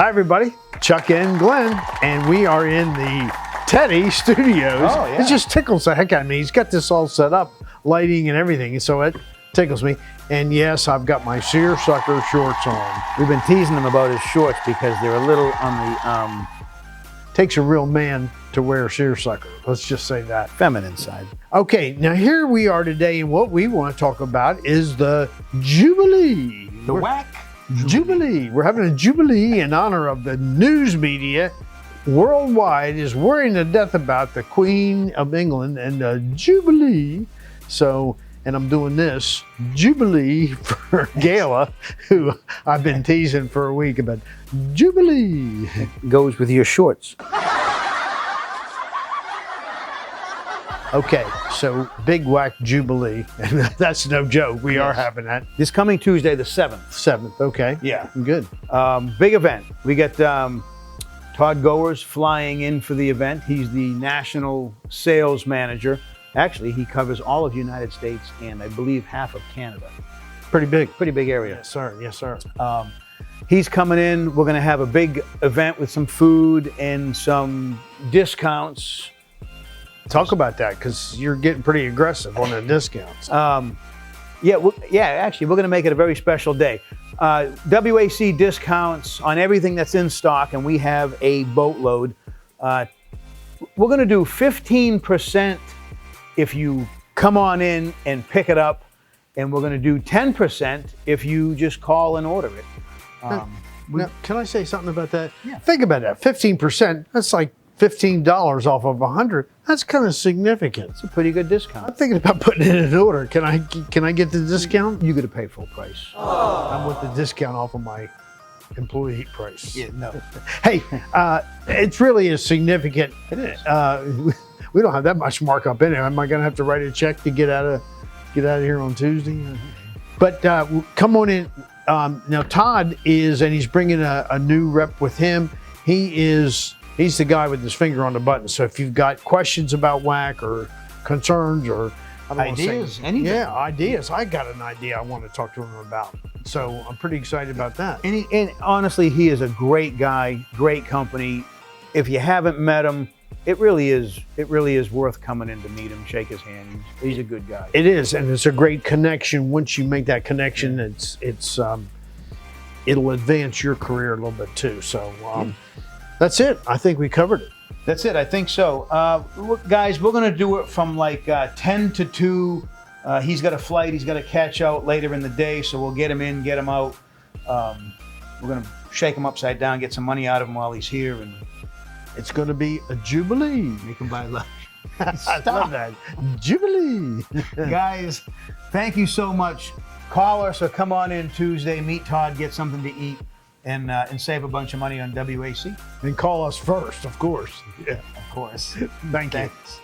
Hi, everybody. Chuck and Glenn, and we are in the Teddy Studios. Oh, yeah. It just tickles the heck out of me. He's got this all set up, lighting and everything, and so it tickles me. And yes, I've got my seersucker shorts on. We've been teasing him about his shorts because they're a little on the Takes a real man to wear seersucker. Let's just say that. feminine side. Okay, now here we are today, and what we want to talk about is the Jubilee. The WAC Jubilee. We're having a Jubilee in honor of the news media worldwide is worrying to death about the Queen of England and the Jubilee. So, and I'm doing this Jubilee for Gala, who I've been teasing for a week about Jubilee. Goes with your shorts. Okay, so big Wac Jubilee, and that's no joke. We are having that. This coming Tuesday, the 7th. 7th, okay. Yeah. Good. Big event. We got Todd Goers flying in for the event. He's the national sales manager. Actually, he covers all of the United States and I believe half of Canada. Pretty big. Pretty big area. Yes, sir. Yes, sir. He's coming in. We're going to have a big event with some food and some discounts. Talk about that, because you're getting pretty aggressive on the discounts. Actually, we're going to make it a very special day. WAC discounts on everything that's in stock, and we have a boatload. We're going to do 15% if you come on in and pick it up, and we're going to do 10% if you just call and order it. Now, can I say something about that? Yeah. Think about that. 15%, that's like $15 off of 100. That's kind of significant. It's a pretty good discount. I'm thinking about putting it in an order. Can I get the discount? You're going to pay full price. I want the discount off of my employee price. Yeah, no. Hey, it's really a significant. It is. We don't have that much markup in it. Am I going to have to write a check to get out of here on Tuesday? But come on in. Now Todd is, and he's bringing a new rep with him. He's the guy with his finger on the button. So if you've got questions about WAC or concerns or Ideas, anything. Yeah, ideas. I got an idea I want to talk to him about. So I'm pretty excited about that. And honestly, he is a great guy, great company. If you haven't met him, it really is worth coming in to meet him, shake his hand. He's a good guy. It is, and it's a great connection. Once you make that connection, it'll advance your career a little bit too. So that's it. I think we covered it. That's it. I think so. Guys, we're going to do it from like 10 to 2. He's got a flight. He's got to catch out later in the day, so we'll get him in, get him out. We're going to shake him upside down, get some money out of him while he's here. And it's going to be a Jubilee. make him buy lunch. I love that. Jubilee. Guys, thank you so much. Call us or come on in Tuesday, meet Todd, get something to eat, and save a bunch of money on WAC. And call us first, of course. Yeah, Of course. Thank you. Thanks.